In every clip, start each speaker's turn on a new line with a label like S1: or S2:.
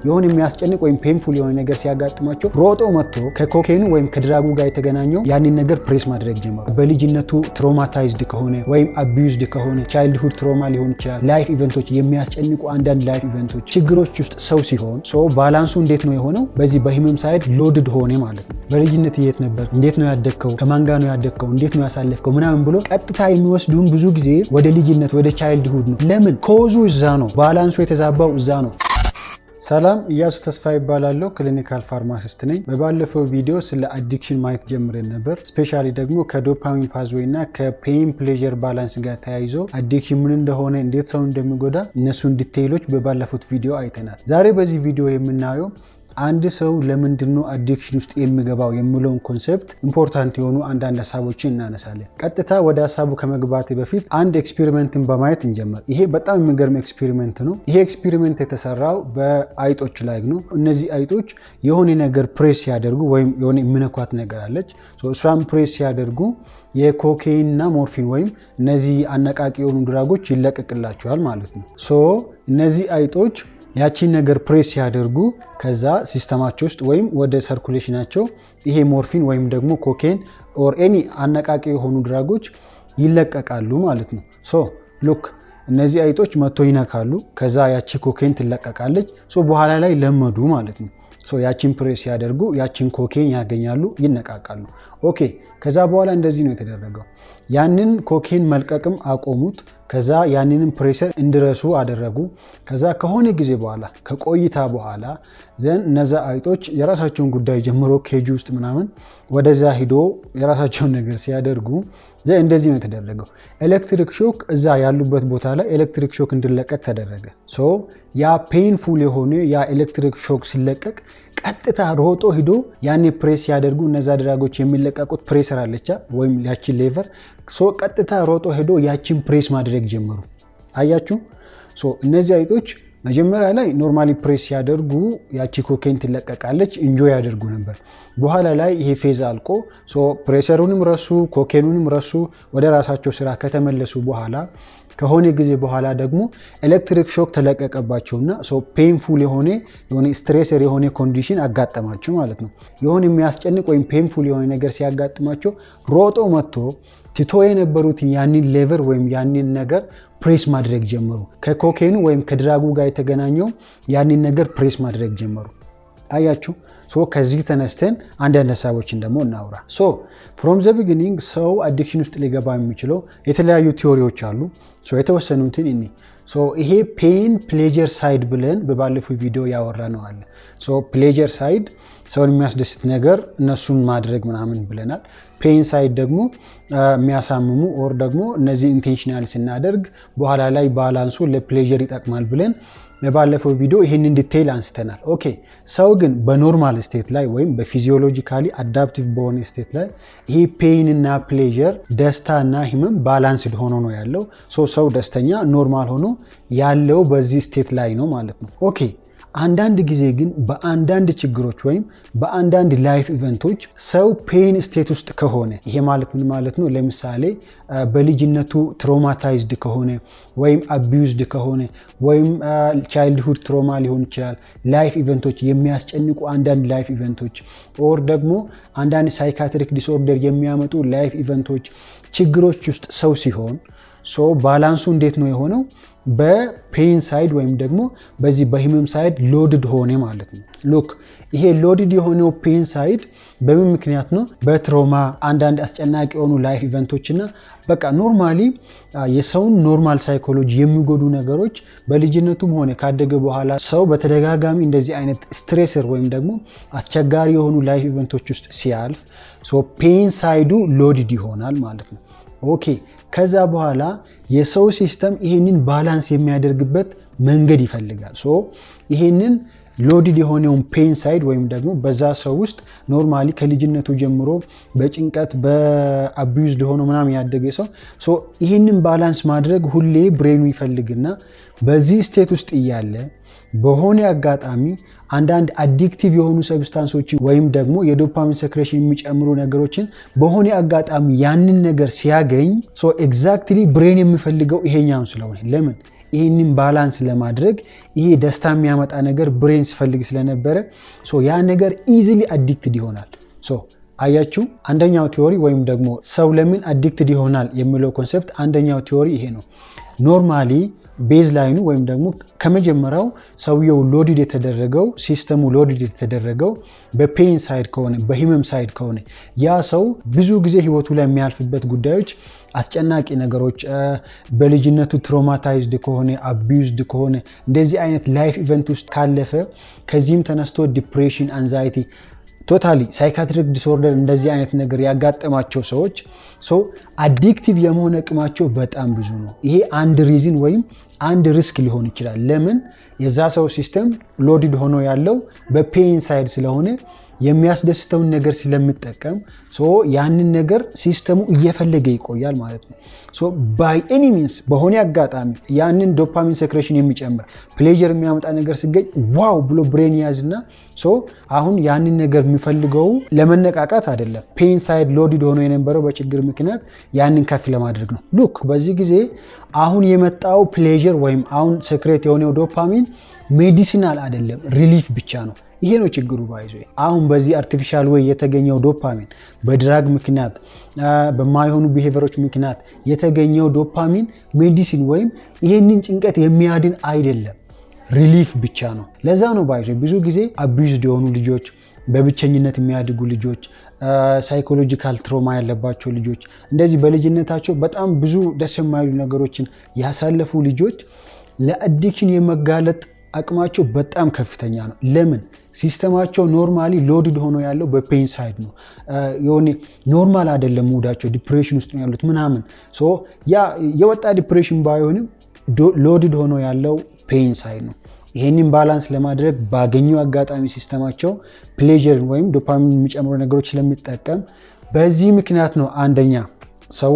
S1: የሆነ የሚያስጨንቅ ወይም ፔንፉል የሆነ ነገር ሲያጋጥማቸው ሮጦ መጥቶ ከኮኬኑ ወይም ከድራጉ ጋር የተገናኘው ያንን ነገር ፕሬስ ማድረግ ጀመሩ። በልጅነቱ ትራውማታይዝድ ከሆነ ወይም አቢዩዝድ ከሆነ ቻይልድሁድ ትራውማ ሊሆን ይችላል። ላይፍ ኢቨንቶች የሚያስጨንቁ አንዳንድ ላይፍ ኢቨንቶች ችግሮች ውስጥ ሰው ሲሆን ባላንሱ እንዴት ነው የሆነው? በዚህ በሂመም ሳይድ ሎድድ ሆነ ማለት ነው። በልጅነት የት ነበር? እንዴት ነው ያደግከው? ከማን ጋር ነው ያደግከው? እንዴት ነው ያሳለፍከው? ምናምን ብሎ ቀጥታ የሚወስዱን ብዙ ጊዜ ወደ ልጅነት ወደ ቻይልድሁድ ነው። ለምን? ኮዙ እዛ ነው። ባላንሱ የተዛባው እዛ ነው። ሰላም ኢያሱ ተስፋ ይባላለሁ። ክሊኒካል ፋርማሲስት ነኝ። በባለፈው ቪዲዮ ስለ አዲክሽን ማየት ጀምረን ነበር። ስፔሻሊ ደግሞ ከዶፓሚን ፓዝዌይ እና ከፔን ፕሌዠር ባላንስ ጋር ተያይዞ አዲክሽን ምን እንደሆነ፣ እንዴት ሰው እንደሚጎዳ እነሱን ዲቴይሎች በባለፉት ቪዲዮ አይተናል። ዛሬ በዚህ ቪዲዮ የምናየው አንድ ሰው ለምንድነው አዲክሽን ውስጥ የሚገባው የሚለውን ኮንሰፕት ኢምፖርታንት የሆኑ አንዳንድ ሀሳቦችን እናነሳለን። ቀጥታ ወደ ሀሳቡ ከመግባቴ በፊት አንድ ኤክስፔሪመንትን በማየት እንጀምር። ይሄ በጣም የሚገርም ኤክስፔሪመንት ነው። ይሄ ኤክስፔሪመንት የተሰራው በአይጦች ላይ ነው። እነዚህ አይጦች የሆነ ነገር ፕሬስ ሲያደርጉ ወይም የሆነ የሚነኳት ነገር አለች። እሷን ፕሬስ ሲያደርጉ የኮኬይን እና ሞርፊን ወይም እነዚህ አነቃቂ የሆኑ ድራጎች ይለቀቅላቸዋል ማለት ነው። እነዚህ አይጦች ያቺን ነገር ፕሬስ ሲያደርጉ ከዛ ሲስተማቸው ውስጥ ወይም ወደ ሰርኩሌሽናቸው ይሄ ሞርፊን ወይም ደግሞ ኮኬን ኦር ኤኒ አነቃቂ የሆኑ ድራጎች ይለቀቃሉ ማለት ነው። ሉክ እነዚህ አይጦች መጥቶ ይነካሉ። ከዛ ያቺ ኮኬን ትለቀቃለች። በኋላ ላይ ለመዱ ማለት ነው። ያቺን ፕሬስ ሲያደርጉ ያቺን ኮኬን ያገኛሉ፣ ይነቃቃሉ። ኦኬ ከዛ በኋላ እንደዚህ ነው የተደረገው። ያንን ኮኬን መልቀቅም አቆሙት። ከዛ ያንንም ፕሬሰር እንዲረሱ አደረጉ። ከዛ ከሆነ ጊዜ በኋላ ከቆይታ በኋላ ዘን እነዛ አይጦች የራሳቸውን ጉዳይ ጀምሮ ኬጂ ውስጥ ምናምን ወደዛ ሂዶ የራሳቸውን ነገር ሲያደርጉ እንደዚህ ነው የተደረገው። ኤሌክትሪክ ሾክ እዛ ያሉበት ቦታ ላይ ኤሌክትሪክ ሾክ እንዲለቀቅ ተደረገ። ያ ፔንፉል የሆነ ያ ኤሌክትሪክ ሾክ ሲለቀቅ ቀጥታ ሮጦ ሂዶ ያኔ ፕሬስ ያደርጉ እነዛ ድራጎች የሚለቀቁት ፕሬሰር አለቻ ወይም ያቺን ሌቨር ቀጥታ ሮጦ ሂዶ ያቺን ፕሬስ ማድረግ ጀመሩ። አያችሁ? እነዚህ አይጦች መጀመሪያ ላይ ኖርማሊ ፕሬስ ያደርጉ ያቺ ኮኬን ትለቀቃለች፣ ኢንጆይ ያደርጉ ነበር። በኋላ ላይ ይሄ ፌዝ አልቆ ፕሬሰሩንም ረሱ፣ ኮኬኑንም ረሱ። ወደ ራሳቸው ስራ ከተመለሱ በኋላ ከሆነ ጊዜ በኋላ ደግሞ ኤሌክትሪክ ሾክ ተለቀቀባቸውና ፔንፉል የሆነ ስትሬሰር የሆነ ኮንዲሽን አጋጠማቸው ማለት ነው። የሆነ የሚያስጨንቅ ወይም ፔንፉል የሆነ ነገር ሲያጋጥማቸው ሮጦ መጥቶ ትቶ የነበሩትን ያንን ሌቨር ወይም ያንን ነገር ፕሬስ ማድረግ ጀመሩ። ከኮኬኑ ወይም ከድራጉ ጋር የተገናኘው ያንን ነገር ፕሬስ ማድረግ ጀመሩ። አያችሁ? ከዚህ ተነስተን አንዳንድ ሀሳቦችን ደግሞ እናውራ። ፍሮም ዘ ቢጊኒንግ ሰው አዲክሽን ውስጥ ሊገባ የሚችለው የተለያዩ ቲዎሪዎች አሉ። የተወሰኑትን እኔ ይሄ ፔን ፕሌጀር ሳይድ ብለን በባለፈው ቪዲዮ ያወራ ነው አለ። ፕሌጀር ሳይድ ሰውን የሚያስደስት ነገር እነሱን ማድረግ ምናምን ብለናል። ፔን ሳይድ ደግሞ የሚያሳምሙ ኦር ደግሞ እነዚህ ኢንቴንሽናል ስናደርግ በኋላ ላይ ባላንሱ ለፕሌጀር ይጠቅማል ብለን በባለፈው ቪዲዮ ይህንን ዲቴይል አንስተናል። ኦኬ ሰው ግን በኖርማል ስቴት ላይ ወይም በፊዚዮሎጂካሊ አዳፕቲቭ በሆነ ስቴት ላይ ይሄ ፔን እና ፕሌጀር ደስታ እና ህመም ባላንስድ ሆኖ ነው ያለው። ሰው ደስተኛ ኖርማል ሆኖ ያለው በዚህ ስቴት ላይ ነው ማለት ነው። ኦኬ አንዳንድ ጊዜ ግን በአንዳንድ ችግሮች ወይም በአንዳንድ ላይፍ ኢቨንቶች ሰው ፔን ስቴት ውስጥ ከሆነ ይሄ ማለት ምን ማለት ነው? ለምሳሌ በልጅነቱ ትራውማታይዝድ ከሆነ ወይም አቢዩዝድ ከሆነ ወይም ቻይልድሁድ ትራውማ ሊሆን ይችላል። ላይፍ ኢቨንቶች የሚያስጨንቁ አንዳንድ ላይፍ ኢቨንቶች ኦር ደግሞ አንዳንድ ሳይካትሪክ ዲስኦርደር የሚያመጡ ላይፍ ኢቨንቶች ችግሮች ውስጥ ሰው ሲሆን ባላንሱ እንዴት ነው የሆነው? በፔን ሳይድ ወይም ደግሞ በዚህ በሂመም ሳይድ ሎድድ ሆነ ማለት ነው። ሉክ ይሄ ሎድድ የሆነው ፔን ሳይድ በምን ምክንያት ነው? በትራውማ አንዳንድ አስጨናቂ የሆኑ ላይፍ ኢቨንቶችና በቃ ኖርማሊ የሰውን ኖርማል ሳይኮሎጂ የሚጎዱ ነገሮች በልጅነቱም ሆነ ካደገ በኋላ ሰው በተደጋጋሚ እንደዚህ አይነት ስትሬሰር ወይም ደግሞ አስቸጋሪ የሆኑ ላይፍ ኢቨንቶች ውስጥ ሲያልፍ ፔን ሳይዱ ሎድድ ይሆናል ማለት ነው። ኦኬ ከዛ በኋላ የሰው ሲስተም ይሄንን ባላንስ የሚያደርግበት መንገድ ይፈልጋል። ይሄንን ሎድድ የሆነውን ፔን ሳይድ ወይም ደግሞ በዛ ሰው ውስጥ ኖርማሊ ከልጅነቱ ጀምሮ በጭንቀት በአቢዩዝድ ሆኖ ምናምን ያደገ ሰው ይሄንን ባላንስ ማድረግ ሁሌ ብሬኑ ይፈልግና በዚህ ስቴት ውስጥ እያለ በሆነ አጋጣሚ አንዳንድ አዲክቲቭ የሆኑ ሰብስታንሶች ወይም ደግሞ የዶፓሚን ሰክሬሽን የሚጨምሩ ነገሮችን በሆነ አጋጣሚ ያንን ነገር ሲያገኝ ኤግዛክትሊ ብሬን የሚፈልገው ይሄኛውን ስለሆነ ለምን ይህንን ባላንስ ለማድረግ ይሄ ደስታ የሚያመጣ ነገር ብሬን ሲፈልግ ስለነበረ ያ ነገር ኢዚሊ አዲክትድ ይሆናል። አያችሁ፣ አንደኛው ቲዮሪ ወይም ደግሞ ሰው ለምን አዲክትድ ይሆናል የሚለው ኮንሰፕት አንደኛው ቲዮሪ ይሄ ነው። ኖርማሊ ቤዝ ላይኑ ወይም ደግሞ ከመጀመሪያው ሰውየው ሎዲድ የተደረገው ሲስተሙ ሎዲድ የተደረገው በፔን ሳይድ ከሆነ በሂመም ሳይድ ከሆነ ያ ሰው ብዙ ጊዜ ህይወቱ ላይ የሚያልፍበት ጉዳዮች አስጨናቂ ነገሮች፣ በልጅነቱ ትራውማታይዝድ ከሆነ አቢዩዝድ ከሆነ እንደዚህ አይነት ላይፍ ኢቨንት ውስጥ ካለፈ ከዚህም ተነስቶ ዲፕሬሽን፣ አንዛይቲ፣ ቶታሊ ሳይካትሪክ ዲስኦርደር እንደዚህ አይነት ነገር ያጋጠማቸው ሰዎች አዲክቲቭ የመሆን አቅማቸው በጣም ብዙ ነው። ይሄ አንድ ሪዝን ወይም አንድ ሪስክ ሊሆን ይችላል። ለምን የዛ ሰው ሲስተም ሎዲድ ሆኖ ያለው በፔን ሳይድ ስለሆነ የሚያስደስተውን ነገር ስለሚጠቀም ያንን ነገር ሲስተሙ እየፈለገ ይቆያል ማለት ነው። ባይ ኤኒ ሚንስ በሆነ አጋጣሚ ያንን ዶፓሚን ሴክሬሽን የሚጨምር ፕሌጀር የሚያመጣ ነገር ሲገኝ ዋው ብሎ ብሬን ያዝና አሁን ያንን ነገር የሚፈልገው ለመነቃቃት አይደለም። ፔን ሳይድ ሎዲድ ሆኖ የነበረው በችግር ምክንያት ያንን ከፍ ለማድረግ ነው። ሉክ በዚህ ጊዜ አሁን የመጣው ፕሌጀር ወይም አሁን ሴክሬት የሆነው ዶፓሚን ሜዲሲናል አይደለም፣ ሪሊፍ ብቻ ነው። ይሄ ነው ችግሩ። ባይዞ አሁን በዚህ አርቲፊሻል ወይ የተገኘው ዶፓሚን በድራግ ምክንያት በማይሆኑ ቢሄቪየሮች ምክንያት የተገኘው ዶፓሚን ሜዲሲን ወይም ይሄንን ጭንቀት የሚያድን አይደለም፣ ሪሊፍ ብቻ ነው። ለዛ ነው ባይዞ ብዙ ጊዜ አቢዩዝድ የሆኑ ልጆች፣ በብቸኝነት የሚያድጉ ልጆች፣ ሳይኮሎጂካል ትራውማ ያለባቸው ልጆች፣ እንደዚህ በልጅነታቸው በጣም ብዙ ደስ የማይሉ ነገሮችን ያሳለፉ ልጆች ለአዲክሽን የመጋለጥ አቅማቸው በጣም ከፍተኛ ነው። ለምን? ሲስተማቸው ኖርማሊ ሎዲድ ሆኖ ያለው በፔን ሳይድ ነው። የሆነ ኖርማል አይደለም፣ ሙዳቸው ዲፕሬሽን ውስጥ ነው ያሉት ምናምን። ያ የወጣ ዲፕሬሽን ባይሆንም ሎዲድ ሆኖ ያለው ፔን ሳይድ ነው። ይሄንን ባላንስ ለማድረግ ባገኘው አጋጣሚ ሲስተማቸው ፕሌጀር ወይም ዶፓሚን የሚጨምሩ ነገሮች ስለሚጠቀም በዚህ ምክንያት ነው አንደኛ ሰው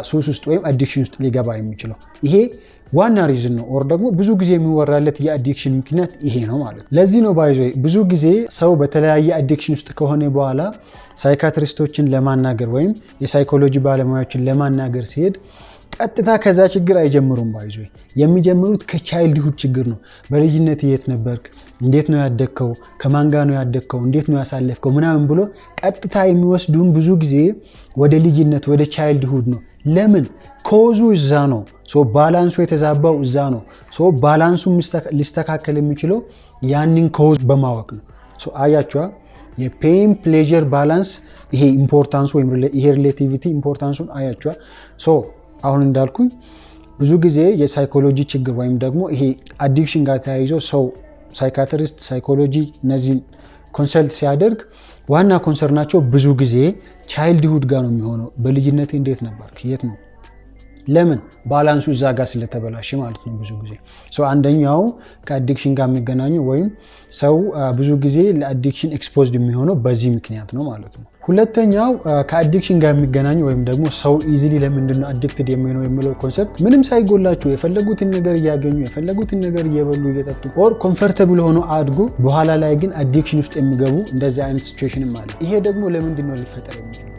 S1: ሱስ ውስጥ ወይም አዲክሽን ውስጥ ሊገባ የሚችለው። ይሄ ዋና ሪዝን ነው። ኦር ደግሞ ብዙ ጊዜ የሚወራለት የአዲክሽን ምክንያት ይሄ ነው ማለት ነው። ለዚህ ነው ባይዞ ብዙ ጊዜ ሰው በተለያየ አዲክሽን ውስጥ ከሆነ በኋላ ሳይካትሪስቶችን ለማናገር ወይም የሳይኮሎጂ ባለሙያዎችን ለማናገር ሲሄድ ቀጥታ ከዛ ችግር አይጀምሩም። ባይዞ የሚጀምሩት ከቻይልድሁድ ችግር ነው። በልጅነት የት ነበርክ? እንዴት ነው ያደግከው? ከማን ጋር ነው ያደግከው? እንዴት ነው ያሳለፍከው? ምናምን ብሎ ቀጥታ የሚወስዱን ብዙ ጊዜ ወደ ልጅነት ወደ ቻይልድሁድ ነው። ለምን? ኮዙ እዛ ነው። ባላንሱ የተዛባው እዛ ነው። ባላንሱ ሊስተካከል የሚችለው ያንን ኮዝ በማወቅ ነው። አያችኋ የፔን ፕሌጀር ባላንስ ይሄ ኢምፖርታንሱ ወይም ይሄ ሪሌቲቪቲ ኢምፖርታንሱን አያችኋ። አሁን እንዳልኩኝ ብዙ ጊዜ የሳይኮሎጂ ችግር ወይም ደግሞ ይሄ አዲክሽን ጋር ተያይዞ ሰው ሳይካትሪስት፣ ሳይኮሎጂ እነዚህን ኮንሰልት ሲያደርግ ዋና ኮንሰርናቸው ብዙ ጊዜ ቻይልድሁድ ጋር ነው የሚሆነው። በልጅነት እንዴት ነበርክ? የት ነው? ለምን? ባላንሱ እዛ ጋር ስለተበላሸ ማለት ነው። ብዙ ጊዜ አንደኛው ከአዲክሽን ጋር የሚገናኘው ወይም ሰው ብዙ ጊዜ ለአዲክሽን ኤክስፖዝድ የሚሆነው በዚህ ምክንያት ነው ማለት ነው። ሁለተኛው ከአዲክሽን ጋር የሚገናኘው ወይም ደግሞ ሰው ኢዚሊ ለምንድነው አዲክትድ የሚሆነው የሚለው ኮንሰፕት ምንም ሳይጎላቸው የፈለጉትን ነገር እያገኙ የፈለጉትን ነገር እየበሉ እየጠጡ ኦር ኮምፈርተብል ሆኖ አድጎ በኋላ ላይ ግን አዲክሽን ውስጥ የሚገቡ እንደዚህ አይነት ሲቹዌሽንም አለ። ይሄ ደግሞ ለምንድነው ሊፈጠር የሚችለው?